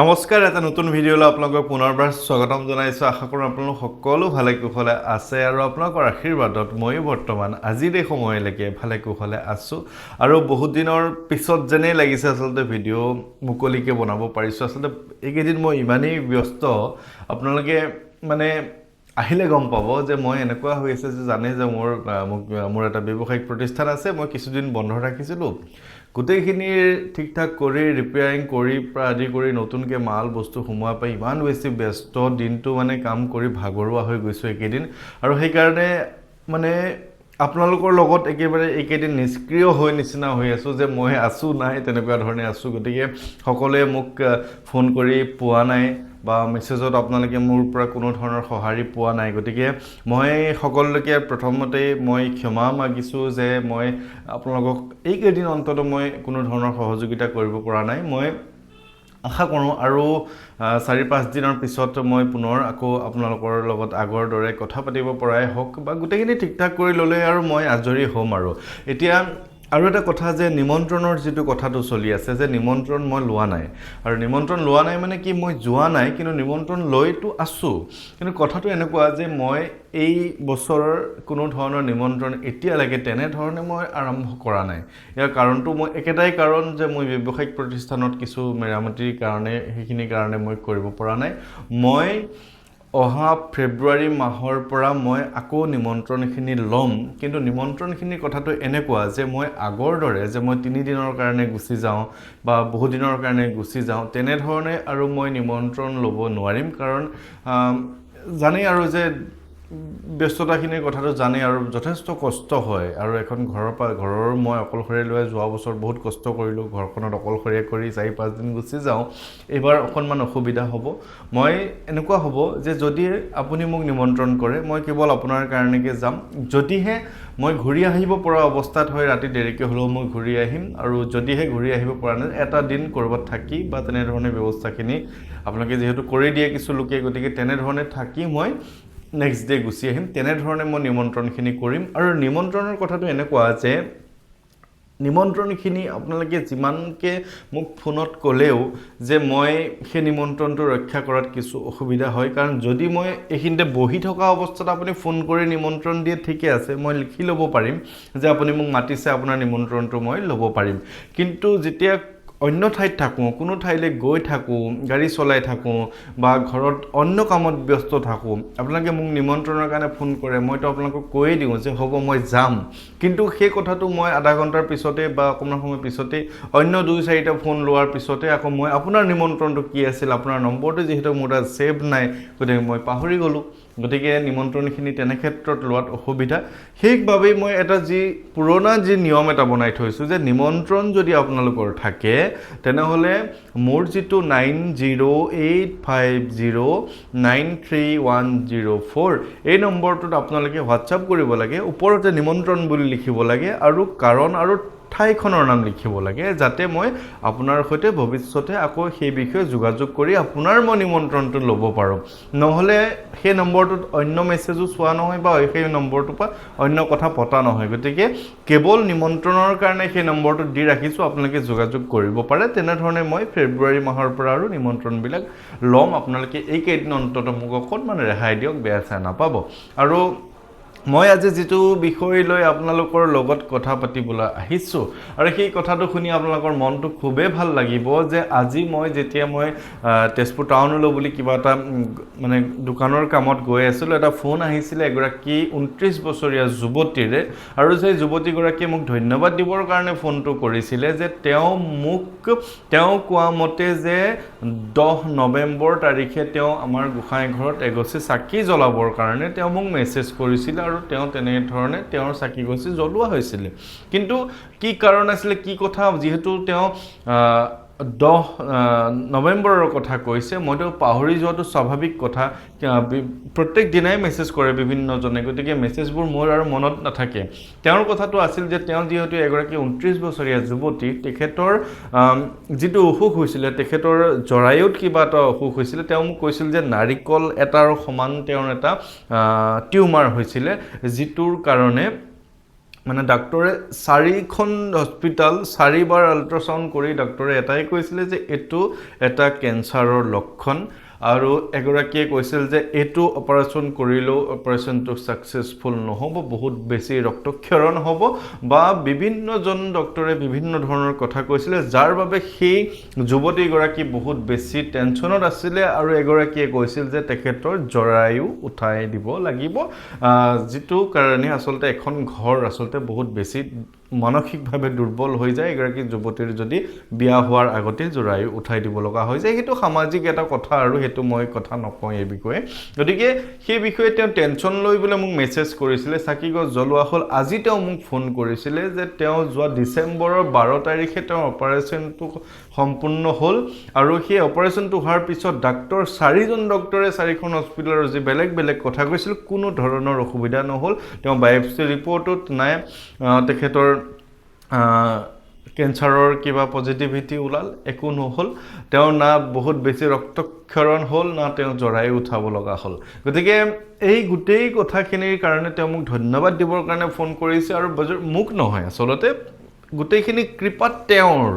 নমস্কাৰ এটা নতুন ভিডিঅ'লৈ আপোনালোকক পুনৰবাৰ স্বাগতম জনাইছোঁ আশা কৰোঁ আপোনালোক সকলো ভালে কুশলে আছে আৰু আপোনালোকৰ আশীৰ্বাদত মই বৰ্তমান আজিৰ এই সময়লৈকে ভালে কুশলে আছোঁ আৰু বহুত দিনৰ পিছত যেনেই লাগিছে আচলতে ভিডিঅ' মুকলিকৈ বনাব পাৰিছোঁ আচলতে এইকেইদিন মই ইমানেই ব্যস্ত আপোনালোকে মানে আহিলে গম পাব যে মই এনেকুৱা হৈ আছে যে জানে যে মোৰ এটা ব্যৱসায়িক প্ৰতিষ্ঠান আছে মই কিছুদিন বন্ধ ৰাখিছিলোঁ গোটেইখিনিৰ ঠিক ঠাক কৰি ৰিপেয়াৰিং কৰি আদি কৰি নতুনকৈ মাল বস্তু সোমোৱা পাই ইমান বেছি ব্যস্ত দিনটো মানে কাম কৰি ভাগৰুৱা হৈ গৈছোঁ এইকেইদিন আৰু সেইকাৰণে মানে আপোনালোকৰ লগত একেবাৰে এইকেইদিন নিষ্ক্ৰিয় হৈ নিচিনা হৈ আছোঁ যে মই আছোঁ নাই তেনেকুৱা ধৰণে আছোঁ গতিকে সকলোৱে মোক ফোন কৰি পোৱা নাই বা মেছেজত আপোনালোকে মোৰ পৰা কোনো ধৰণৰ সঁহাৰি পোৱা নাই গতিকে মই সকলোকে প্ৰথমতে মই ক্ষমা মাগিছোঁ যে মই আপোনালোকক এইকেইদিন অন্তত মই কোনো ধৰণৰ সহযোগিতা কৰিব পৰা নাই মই আশা কৰোঁ আৰু 4-5 দিনৰ পিছত মই পুনৰ আকৌ আপোনালোকৰ লগত আগৰ দৰে কথা পাতিব পৰাই হওক বা গোটেইখিনি ঠিক ঠাক কৰি ল'লে আৰু মই আজৰি হ'ম আৰু এতিয়া আৰু এটা কথা যে নিমন্ত্ৰণৰ যিটো কথাটো চলি আছে যে নিমন্ত্ৰণ মই লোৱা নাই আৰু নিমন্ত্ৰণ লোৱা নাই মানে কি মই যোৱা নাই কিন্তু নিমন্ত্ৰণ লৈতো আছোঁ কিন্তু কথাটো এনেকুৱা যে মই এই বছৰৰ কোনো ধৰণৰ নিমন্ত্ৰণ এতিয়ালৈকে তেনেধৰণে মই আৰম্ভ কৰা নাই ইয়াৰ কাৰণটো মই একেটাই কাৰণ যে মই ব্যৱসায়িক প্ৰতিষ্ঠানত কিছু মেৰামতিৰ কাৰণে সেইখিনি কাৰণে মই কৰিব পৰা নাই মই অহা ফেব্ৰুৱাৰী মাহৰ পৰা মই আকৌ নিমন্ত্ৰণখিনি ল'ম কিন্তু নিমন্ত্ৰণখিনিৰ কথাটো এনেকুৱা যে মই আগৰ দৰে যে মই 3 দিনৰ কাৰণে গুচি যাওঁ বা বহু দিনৰ কাৰণে গুচি যাওঁ তেনেধৰণে আৰু মই নিমন্ত্ৰণ ল'ব নোৱাৰিম কাৰণ জানেই আৰু যে ব্যস্ততাখিনিৰ কথাটো জানে আৰু যথেষ্ট কষ্ট হয় আৰু এখন ঘৰৰ মই অকলশৰে লৈ যোৱা বছৰ বহুত কষ্ট কৰিলোঁ ঘৰখনত অকলশৰীয়া কৰি 4-5 দিন গুচি যাওঁ এইবাৰ অকণমান অসুবিধা হ'ব মই এনেকুৱা হ'ব যে যদি আপুনি মোক নিমন্ত্ৰণ কৰে মই কেৱল আপোনাৰ কাৰণেকে যাম যদিহে মই ঘূৰি আহিব পৰা অৱস্থাত হয় ৰাতি দেৰিকৈ হ'লেও মই ঘূৰি আহিম আৰু যদিহে ঘূৰি আহিব পৰা নাই এটা দিন ক'ৰবাত থাকি বা তেনেধৰণে ব্যৱস্থাখিনি আপোনালোকে যিহেতু কৰি দিয়ে কিছু লোকে গতিকে তেনেধৰণে থাকি মই নেক্সট ডে গুচি আহিম তেনেধৰণে মই নিমন্ত্ৰণখিনি কৰিম আৰু নিমন্ত্ৰণৰ কথাটো এনেকুৱা যে নিমন্ত্ৰণখিনি আপোনালোকে যিমানকৈ মোক ফোনত ক'লেও যে মই সেই নিমন্ত্ৰণটো ৰক্ষা কৰাত কিছু অসুবিধা হয় কাৰণ যদি মই এইখিনিতে বহি থকা অৱস্থাত আপুনি ফোন কৰি নিমন্ত্ৰণ দিয়ে ঠিকে আছে মই লিখি ল'ব পাৰিম যে আপুনি মোক মাতিছে আপোনাৰ নিমন্ত্ৰণটো মই ল'ব পাৰিম কিন্তু যেতিয়া অন্য ঠাইত থাকোঁ কোনো ঠাইলৈ গৈ থাকোঁ গাড়ী চলাই থাকোঁ বা ঘৰত অন্য কামত ব্যস্ত থাকোঁ আপোনালোকে মোক নিমন্ত্ৰণৰ কাৰণে ফোন কৰে মইতো আপোনালোকক কৈয়ে দিওঁ যে হ'ব মই যাম কিন্তু সেই কথাটো মই আধা ঘণ্টাৰ পিছতে বা অকণমান সময় পিছতে অন্য 2-4টা ফোন লোৱাৰ পিছতে আকৌ মই আপোনাৰ নিমন্ত্ৰণটো কি আছিল আপোনাৰ নম্বৰটো যিহেতু মোৰ তাত ছেভ নাই গতিকে মই পাহৰি গ'লোঁ গতিকে নিমন্ত্ৰণখিনি তেনে ক্ষেত্ৰত লোৱাত অসুবিধা সেইবাবেই মই এটা পুৰণা নিয়ম এটা বনাই থৈছোঁ যে নিমন্ত্ৰণ যদি আপোনালোকৰ থাকে তেনেহ'লে মোৰ যিটো 9085093104 এই নম্বৰটোত আপোনালোকে হোৱাটছআপ কৰিব লাগে ওপৰতে নিমন্ত্ৰণ বুলি লিখিব লাগে আৰু কাৰণ আৰু ঠাইখনৰ নাম লিখিব লাগে যাতে মই আপোনাৰ সৈতে ভৱিষ্যতে আকৌ সেই বিষয়ে যোগাযোগ কৰি আপোনাৰ মই নিমন্ত্ৰণটো ল'ব পাৰোঁ নহ'লে সেই নম্বৰটোত অন্য মেছেজো চোৱা নহয় বা সেই নম্বৰটোৰ পৰা অন্য কথা পতা নহয় গতিকে কেৱল নিমন্ত্ৰণৰ কাৰণে সেই নম্বৰটো দি ৰাখিছোঁ আপোনালোকে যোগাযোগ কৰিব পাৰে তেনেধৰণে মই ফেব্ৰুৱাৰী মাহৰ পৰা আৰু নিমন্ত্ৰণবিলাক ল'ম আপোনালোকে এইকেইদিন অন্তত মোক অকণমান ৰেহাই দিয়ক বেয়া চাই নাপাব আৰু মই আজি যিটো বিষয় লৈ আপোনালোকৰ লগত কথা পাতিবলৈ আহিছোঁ আৰু সেই কথাটো শুনি আপোনালোকৰ মনটো খুবেই ভাল লাগিব যে আজি যেতিয়া মই তেজপুৰ টাউনলৈ বুলি কিবা এটা মানে দোকানৰ কামত গৈ আছিলোঁ এটা ফোন আহিছিলে এগৰাকী 29 বছৰীয়া যুৱতীৰে আৰু সেই যুৱতীগৰাকীয়ে মোক ধন্যবাদ দিবৰ কাৰণে ফোনটো কৰিছিলে যে তেওঁ কোৱা মতে যে 10 নৱেম্বৰ তাৰিখে তেওঁ আমাৰ গোসাঁই ঘৰত এগছি চাকি জ্বলাবৰ কাৰণে তেওঁ মোক মেছেজ কৰিছিল আৰু তেওঁ তেনেধৰণে তেওঁৰ চাকি গছি জ্বলোৱা হৈছিল কিন্তু কি কাৰণ আছিল কি কথা যিহেতু তেওঁ 10 নৱেম্বৰৰ কথা কৈছে মইতো পাহৰি যোৱাটো স্বাভাৱিক কথা প্ৰত্যেক দিনাই মেছেজ কৰে বিভিন্নজনে গতিকে মেছেজবোৰ মোৰ আৰু মনত নাথাকে তেওঁৰ কথাটো আছিল যে তেওঁ যিহেতু এগৰাকী 29 বছৰীয়া যুৱতী তেখেতৰ যিটো অসুখ হৈছিলে তেখেতৰ জৰায়ুত কিবা এটা অসুখ হৈছিলে তেওঁ মোক কৈছিল যে নাৰিকল এটাৰ সমান তেওঁৰ এটা টিউমাৰ হৈছিলে যিটোৰ কাৰণে মানে ডাক্তৰে 4খন হস্পিটাল 4বাৰ আল্ট্ৰাসাউণ্ড কৰি ডাক্তৰে এটাই কৈছিলে যে এইটো এটা কেঞ্চাৰৰ লক্ষণ আৰু এগৰাকীয়ে কৈছিল যে এইটো অপাৰেশ্যন কৰিলেও অপাৰেশ্যনটো ছাকচেছফুল নহ'ব, বহুত বেছি ৰক্তক্ষৰণ হ'ব বা বিভিন্নজন ডক্তৰে বিভিন্ন ধৰণৰ কথা কৈছিলে, যাৰ বাবে সেই যুৱতীগৰাকী বহুত বেছি টেনশ্যনত আছিলে আৰু এগৰাকীয়ে কৈছিল যে তেখেতৰ জৰায়ু উঠাই দিব লাগিব, যিটো কাৰণে আচলতে এখন ঘৰ আচলতে বহুত বেছি মানসিকভাৱে দুৰ্বল হৈ যায়। এগৰাকী যুৱতীৰ যদি বিয়া হোৱাৰ আগতে জৰায়ু উঠাই দিব লগা হৈ যায়, সেইটো সামাজিক এটা কথা আৰু সেইটো মই কথা নকওঁ এই বিষয়ে। গতিকে সেই বিষয়ে তেওঁ টেনশ্যন লৈ বোলে মোক মেছেজ কৰিছিলে, চাকিগছ জ্বলোৱা হ'ল। আজি তেওঁ মোক ফোন কৰিছিলে যে তেওঁ যোৱা ডিচেম্বৰৰ 12 তাৰিখে তেওঁৰ অপাৰেশ্যনটো সম্পূৰ্ণ হ'ল আৰু সেই অপাৰেশ্যনটো হোৱাৰ পিছত ডাক্তৰ 4জন ডক্তৰে 4খন হস্পিটেলৰ যি বেলেগ বেলেগ কথা কৈছিল, কোনো ধৰণৰ অসুবিধা নহ'ল। তেওঁ বায়'পছি ৰিপৰ্টত নাই তেখেতৰ কেঞ্চাৰৰ কিবা পজিটিভিটি ওলাল, একো নহ'ল। তেওঁৰ না বহুত বেছি ৰক্তক্ষৰণ হ'ল, না তেওঁ জৰায়ু উঠাব লগা হ'ল। গতিকে এই গোটেই কথাখিনিৰ কাৰণে তেওঁ মোক ধন্যবাদ দিবৰ কাৰণে ফোন কৰিছে আৰু মোক নহয়, আচলতে গোটেইখিনি কৃপাত তেওঁৰ।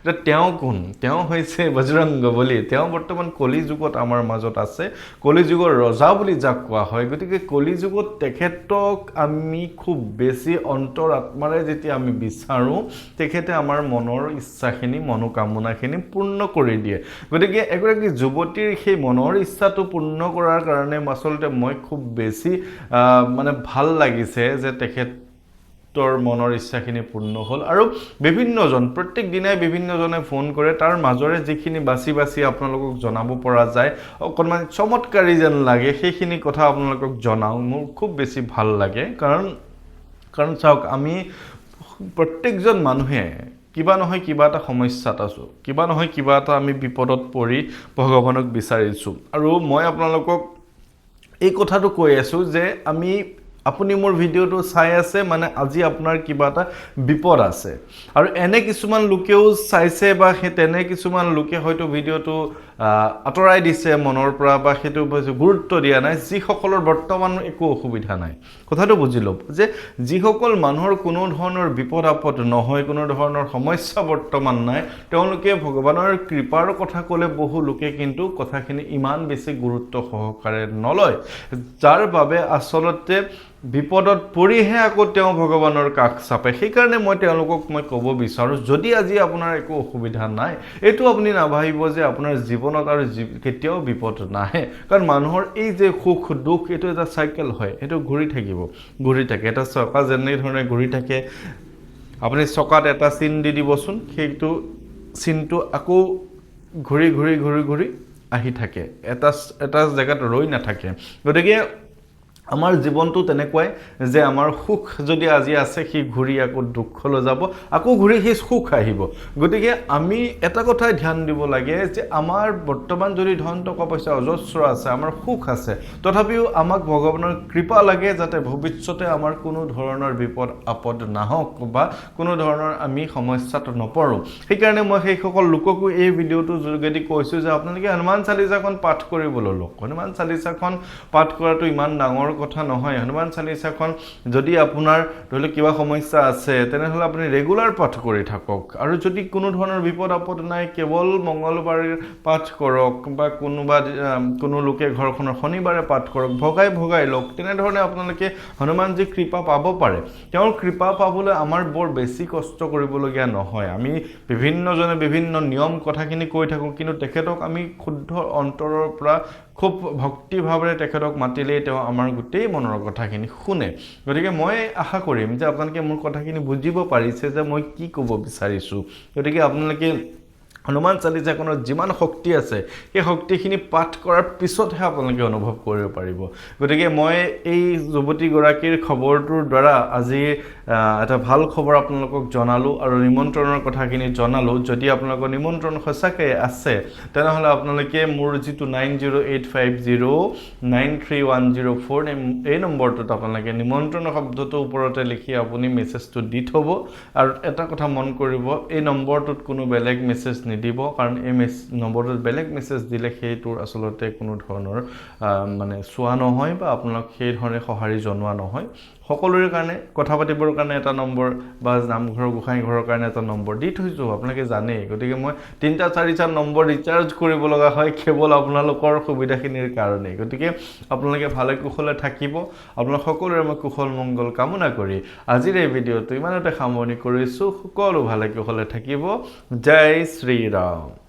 এতিয়া তেওঁ কোন? তেওঁ হৈছে বজৰংগ বলী। তেওঁ বৰ্তমান কলি যুগত আমাৰ মাজত আছে, কলি যুগৰ ৰজা বুলি যাক কোৱা হয়। গতিকে কলি যুগত তেখেতক আমি খুব বেছি অন্তৰ আত্মাৰে যেতিয়া আমি বিচাৰোঁ, তেখেতে আমাৰ মনৰ ইচ্ছাখিনি মনোকামনাখিনি পূৰ্ণ কৰি দিয়ে। গতিকে এগৰাকী যুৱতীৰ সেই মনৰ ইচ্ছাটো পূৰ্ণ কৰাৰ কাৰণে আচলতে মই খুব বেছি মানে ভাল লাগিছে যে তেখেতৰ মনৰ ইচ্ছাখিনি পূৰ্ণ হ'ল। আৰু বিভিন্নজন প্ৰত্যেক দিনাই বিভিন্নজনে ফোন কৰে, তাৰ মাজৰে যিখিনি বাছি বাছি আপোনালোকক জনাব পৰা যায়, অকণমান চমৎকাৰী যেন লাগে, সেইখিনি কথা আপোনালোকক জনাওঁ, মোৰ খুব বেছি ভাল লাগে। কাৰণ চাওক, আমি প্ৰত্যেকজন মানুহে কিবা নহয় কিবা এটা সমস্যাত আছোঁ, কিবা নহয় কিবা এটা আমি বিপদত পৰি ভগৱানক বিচাৰিছোঁ। আৰু মই আপোনালোকক এই কথাটো কৈ আছোঁ যে আপুনি মোৰ ভিডিঅ'টো চাই আছে মানে আজি আপোনাৰ কিবা এটা বিপদ আছে। আৰু এনে কিছুমান লোকেও চাইছে বা তেনে কিছুমান লোকে হয়তো ভিডিঅ'টো আঁতৰাই দিছে মনৰ পৰা বা সেইটো গুৰুত্ব দিয়া নাই, যিসকলৰ বৰ্তমান একো অসুবিধা নাই। কথাটো বুজি ল'ব যে যিসকল মানুহৰ কোনো ধৰণৰ বিপদ আপদ নহয়, কোনো ধৰণৰ সমস্যা বৰ্তমান নাই, তেওঁলোকে ভগৱানৰ কৃপাৰ কথা ক'লে বহু লোকে কিন্তু কথাখিনি ইমান বেছি গুৰুত্ব সহকাৰে নলয়, যাৰ বাবে আচলতে বিপদত পৰিহে আকৌ তেওঁ ভগৱানৰ কাষ চাপে। সেইকাৰণে মই তেওঁলোকক ক'ব বিচাৰোঁ, যদি আজি আপোনাৰ একো অসুবিধা নাই, এইটো আপুনি নাভাবিব যে আপোনাৰ জীৱনত আৰু কেতিয়াও বিপদ নাহে। কাৰণ মানুহৰ এই যে সুখ দুখ, এইটো এটা চাইকেল হয়, এইটো ঘূৰি থাকে। এটা চকা যেনেধৰণে ঘূৰি থাকে, আপুনি চকাত এটা চিন দি দিবচোন, সেইটো চিনটো আকৌ ঘূৰি আহি থাকে, এটা জেগাত ৰৈ নাথাকে। গতিকে আমাৰ জীৱনটো তেনেকুৱাই যে আমাৰ সুখ যদি আজি আছে, সি ঘূৰি আকৌ দুখলৈ যাব, আকৌ ঘূৰি সেই সুখ আহিব। গতিকে আমি এটা কথাই ধ্যান দিব লাগে যে আমাৰ বৰ্তমান যদি ধন টকা পইচা অজস্ৰ আছে, আমাৰ সুখ আছে, তথাপিও আমাক ভগৱানৰ কৃপা লাগে যাতে ভৱিষ্যতে আমাৰ কোনো ধৰণৰ বিপদ আপদ নাহক বা কোনো ধৰণৰ আমি সমস্যাত নপৰোঁ। সেইকাৰণে মই সেইসকল লোককো এই ভিডিঅ'টোৰ যোগেদি কৈছোঁ যে আপোনালোকে হনুমান চালিচাখন পাঠ কৰিবলৈ লওক। হনুমান চালিচাখন পাঠ কৰাটো ইমান ডাঙৰ কথা নহয়। হনুমান চালিচাখন যদি আপোনাৰ ধৰি লওক কিবা সমস্যা আছে, তেনেহ'লে আপুনি ৰেগুলাৰ পাঠ কৰি থাকক। আৰু যদি কোনো ধৰণৰ বিপদ আপদ নাই, কেৱল মঙ্গলবাৰে পাঠ কৰক বা কোনো লোকে ঘৰখনৰ শনিবাৰে পাঠ কৰক, ভগাই লওক। তেনেধৰণে আপোনালোকে হনুমানজীৰ কৃপা পাব পাৰে। তেওঁৰ কৃপা পাবলৈ আমাৰ বৰ বেছি কষ্ট কৰিবলগীয়া নহয়। আমি বিভিন্নজনে বিভিন্ন নিয়ম কথাখিনি কৈ থাকোঁ, কিন্তু তেখেতক আমি শুদ্ধ অন্তৰৰ পৰা খুব ভক্তিভাৱেৰে তেখেতক মাতিলেই তেওঁ আমাৰ গোটেই মনৰ কথাখিনি শুনে। গতিকে মই আশা কৰিম যে আপোনালোকে মোৰ কথাখিনি বুজিব পাৰিছে যে মই কি ক'ব বিচাৰিছোঁ। গতিকে আপোনালোকে হনুমান চালিচাখনত যিমান শক্তি আছে, সেই শক্তিখিনি পাঠ কৰাৰ পিছতহে আপোনালোকে অনুভৱ কৰিব পাৰিব। গতিকে মই এই যুৱতীগৰাকীৰ খবৰটোৰ দ্বাৰা আজি এটা ভাল খবৰ আপোনালোকক জনালোঁ আৰু নিমন্ত্ৰণৰ কথাখিনি জনালোঁ। যদি আপোনালোকৰ নিমন্ত্ৰণ সঁচাকৈ আছে, তেনেহ'লে আপোনালোকে মোৰ যিটো 9085093104 এই নম্বৰটোত আপোনালোকে নিমন্ত্ৰণৰ শব্দটো ওপৰতে লিখি আপুনি মেছেজটো দি থ'ব। আৰু এটা কথা মন কৰিব, এই নম্বৰটোত কোনো বেলেগ মেছেজ নিদিব, কাৰণ এই নম্বৰটোত বেলেগ মেছেজ দিলে সেইটোৰ আচলতে কোনো ধৰণৰ মানে চোৱা নহয় বা আপোনালোক সেই ধৰণে সঁহাৰি জনোৱা নহয়। সকলোৰে কাৰণে কথা পাতিবৰ কাৰণে এটা নম্বৰ বা নামঘৰৰ গোসাঁই ঘৰৰ কাৰণে এটা নম্বৰ দি থৈছোঁ আপোনালোকে জানেই গতিকে মই 3টা 4টা নম্বৰ ৰিচাৰ্জ কৰিব লগা হয় কেৱল আপোনালোকৰ সুবিধাখিনিৰ কাৰণে গতিকে আপোনালোকে ভালে কুশলে থাকিব আপোনালোক সকলোৰে মই কুশল মংগল কামনা কৰি আজিৰ এই ভিডিঅ'টো ইমানতে সামৰণি কৰিছোঁ সকলো ভালে কুশলে থাকিব জয় শ্ৰী ৰাম